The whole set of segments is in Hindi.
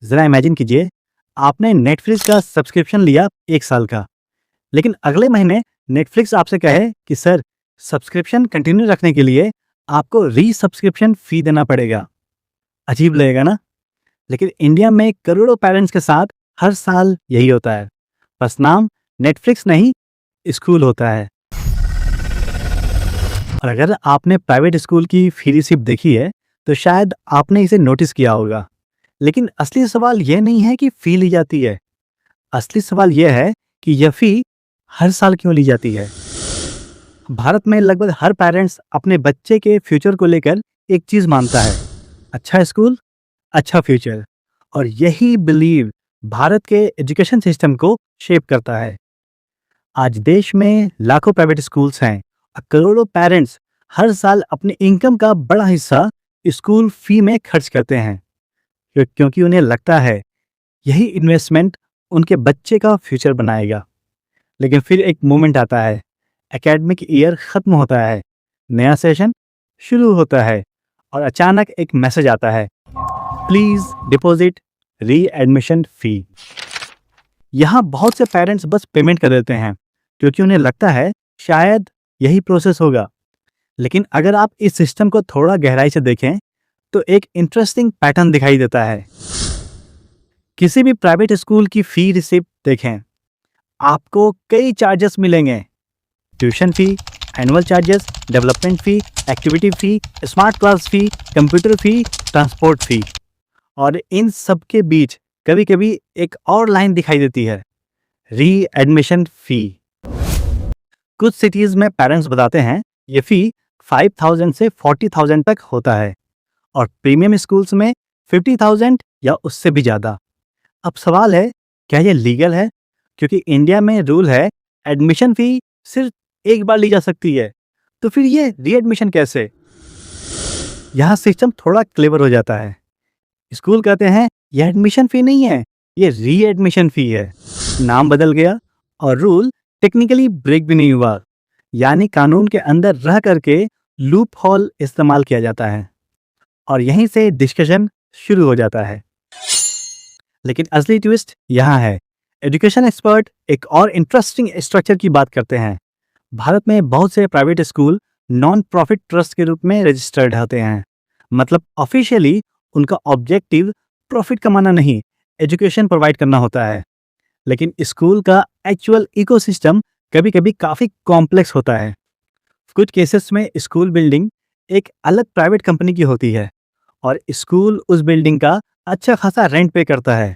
जरा इमेजिन कीजिए, आपने नेटफ्लिक्स का सब्सक्रिप्शन लिया 1 साल का, लेकिन अगले महीने नेटफ्लिक्स आपसे कहे कि सर, सब्सक्रिप्शन कंटिन्यू रखने के लिए आपको री सब्सक्रिप्शन फी देना पड़ेगा। अजीब लगेगा ना? लेकिन इंडिया में करोड़ों पेरेंट्स के साथ हर साल यही होता है। बस नाम नेटफ्लिक्स नहीं, स्कूल होता है। और अगर आपने प्राइवेट स्कूल की फी रिसिप्ट देखी है तो शायद आपने इसे नोटिस किया होगा। लेकिन असली सवाल यह नहीं है कि फी ली जाती है। असली सवाल यह है कि यह फी हर साल क्यों ली जाती है। भारत में लगभग हर पेरेंट्स अपने बच्चे के फ्यूचर को लेकर एक चीज मानता है, अच्छा स्कूल, अच्छा फ्यूचर। और यही बिलीव भारत के एजुकेशन सिस्टम को शेप करता है। आज देश में लाखों प्राइवेट स्कूल्स हैं और करोड़ों पेरेंट्स हर साल अपने इनकम का बड़ा हिस्सा स्कूल फी में खर्च करते हैं, क्योंकि उन्हें लगता है यही इन्वेस्टमेंट उनके बच्चे का फ्यूचर बनाएगा। लेकिन फिर एक मोमेंट आता है, एकेडमिक ईयर खत्म होता है, नया सेशन शुरू होता है और अचानक एक मैसेज आता है, प्लीज डिपॉजिट री एडमिशन फी। यहाँ बहुत से पेरेंट्स बस पेमेंट कर देते हैं क्योंकि उन्हें लगता है शायद यही प्रोसेस होगा। लेकिन अगर आप इस सिस्टम को थोड़ा गहराई से देखें तो एक इंटरेस्टिंग पैटर्न दिखाई देता है। किसी भी प्राइवेट स्कूल की फी रिसिप्ट देखें, आपको कई चार्जेस मिलेंगे। Tuition fee, annual charges, development fee, activity fee, smart class fee, computer fee, transport fee. और इन सब के बीच कभी कभी एक और लाइन दिखाई देती है, री एडमिशन फी। कुछ सिटीज में पेरेंट्स बताते हैं ये फी 5,000 से 40,000 तक होता है और प्रीमियम स्कूल्स में 50,000 या उससे भी ज़्यादा। अब सवाल है, क्या ये लीगल है? क्योंकि इंडिया में रूल है एडमिशन फी सिर्फ एक बार ली जा सकती है, तो फिर ये रीएडमिशन कैसे? यहाँ सिस्टम थोड़ा क्लेवर हो जाता है। स्कूल कहते हैं यह एडमिशन फी नहीं है, ये रीएडमिशन फी है। नाम बदल गया और रूल टेक्निकली ब्रेक भी नहीं हुआ, यानी कानून के अंदर रह करके लूप होल इस्तेमाल किया जाता है और यहीं से डिस्कशन शुरू हो जाता है। लेकिन असली ट्विस्ट यहाँ है। एजुकेशन एक्सपर्ट एक और इंटरेस्टिंग स्ट्रक्चर की बात करते हैं। भारत में बहुत से private school non profit trust के रूप में रजिस्टर्ड होते हैं। मतलब ऑफिशियली उनका ऑब्जेक्टिव प्रॉफिट कमाना नहीं, एजुकेशन प्रोवाइड करना होता है। लेकिन स्कूल का एक्चुअल इकोसिस्टम कभी कभी काफ़ी कॉम्प्लेक्स होता है। कुछ केसेस में स्कूल बिल्डिंग एक अलग प्राइवेट कंपनी की होती है और स्कूल उस बिल्डिंग का अच्छा खासा रेंट पे करता है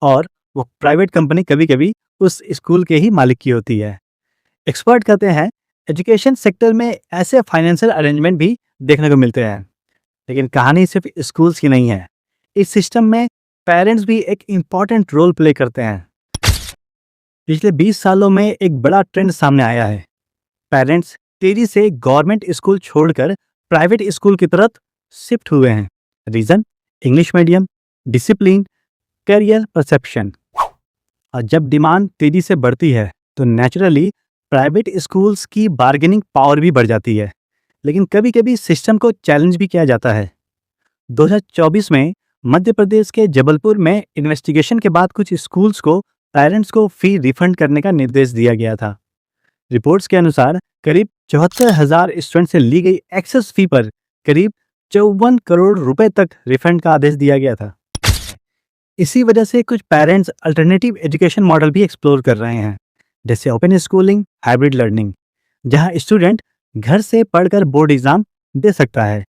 और वो प्राइवेट कंपनी कभी कभी उस स्कूल के ही मालिक की होती है। एक्सपर्ट कहते हैं एजुकेशन सेक्टर में ऐसे फाइनेंशियल अरेंजमेंट भी देखने को मिलते हैं। लेकिन कहानी सिर्फ स्कूल्स की नहीं है। इस सिस्टम में पेरेंट्स भी एक इम्पॉर्टेंट रोल प्ले करते हैं। पिछले 20 सालों में एक बड़ा ट्रेंड सामने आया है। पेरेंट्स तेजी से गवर्नमेंट स्कूल छोड़कर प्राइवेट स्कूल की तरफ शिफ्ट हुए हैं। Reason, English medium, discipline, career perception. और जब डिमांड तेजी से बढ़ती है तो नेचुरली प्राइवेट स्कूल्स की बार्गेनिंग पावर भी बढ़ जाती है। लेकिन कभी कभी सिस्टम को चैलेंज भी किया जाता है। 2024 में मध्य प्रदेश के जबलपुर में इन्वेस्टिगेशन के बाद कुछ स्कूल्स को पेरेंट्स को फी रिफंड करने का निर्देश दिया गया था। रिपोर्ट्स के अनुसार करीब 74,000 स्टूडेंट से ली गई एक्सेस फी पर करीब 54 करोड़ रुपए तक रिफंड का आदेश दिया गया था। इसी वजह से कुछ पेरेंट्स अल्टरनेटिव एजुकेशन मॉडल भी एक्सप्लोर कर रहे हैं, जैसे ओपन स्कूलिंग, हाइब्रिड लर्निंग, जहां स्टूडेंट घर से पढ़कर बोर्ड एग्जाम दे सकता है।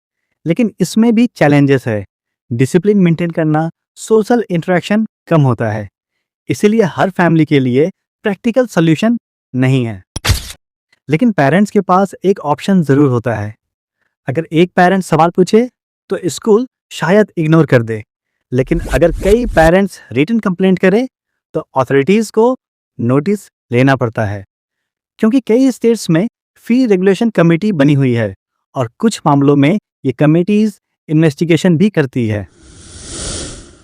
लेकिन इसमें भी चैलेंजेस है। डिसिप्लिन मेंटेन करना, सोशल इंटरेक्शन कम होता है, इसीलिए हर फैमिली के लिए प्रैक्टिकल सॉल्यूशन नहीं है। लेकिन पेरेंट्स के पास एक ऑप्शन जरूर होता है। अगर एक पेरेंट सवाल पूछे तो स्कूल शायद इग्नोर कर दे, लेकिन अगर कई पेरेंट्स रिटन कंप्लेंट करें तो अथॉरिटीज को नोटिस लेना पड़ता है, क्योंकि कई स्टेट्स में फी रेगुलेशन कमेटी बनी हुई है और कुछ मामलों में ये कमेटीज इन्वेस्टिगेशन भी करती है।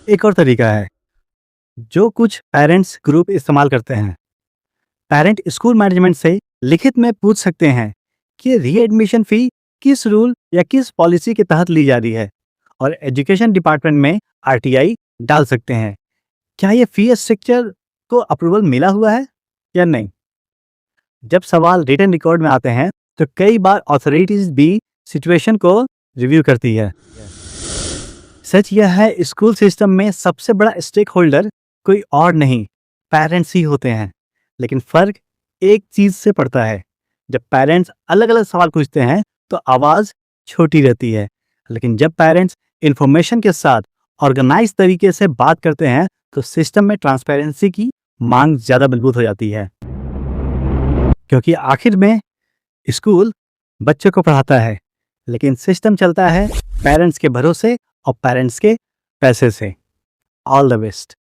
एक और तरीका है जो कुछ पेरेंट्स ग्रुप इस्तेमाल करते हैं। पेरेंट स्कूल मैनेजमेंट से लिखित में पूछ सकते हैं कि रीएडमिशन फी किस रूल या किस पॉलिसी के तहत ली जा रही है और एजुकेशन डिपार्टमेंट में आरटीआई डाल सकते हैं। क्या ये फी स्ट्रक्चर को अप्रूवल मिला हुआ है या नहीं? जब सवाल रिटन रिकॉर्ड में आते हैं तो कई बार अथॉरिटीज भी सिचुएशन को रिव्यू करती है। सच यह है, स्कूल सिस्टम में सबसे बड़ा स्टेक होल्डर कोई और नहीं, पेरेंट्स ही होते हैं। लेकिन फर्क एक चीज से पड़ता है, जब पेरेंट्स अलग अलग सवाल पूछते हैं तो आवाज छोटी रहती है, लेकिन जब पेरेंट्स इंफॉर्मेशन के साथ ऑर्गेनाइज तरीके से बात करते हैं तो सिस्टम में ट्रांसपेरेंसी की मांग ज्यादा मजबूत हो जाती है। क्योंकि आखिर में स्कूल बच्चों को पढ़ाता है, लेकिन सिस्टम चलता है पेरेंट्स के भरोसे और पेरेंट्स के पैसे से। All the best.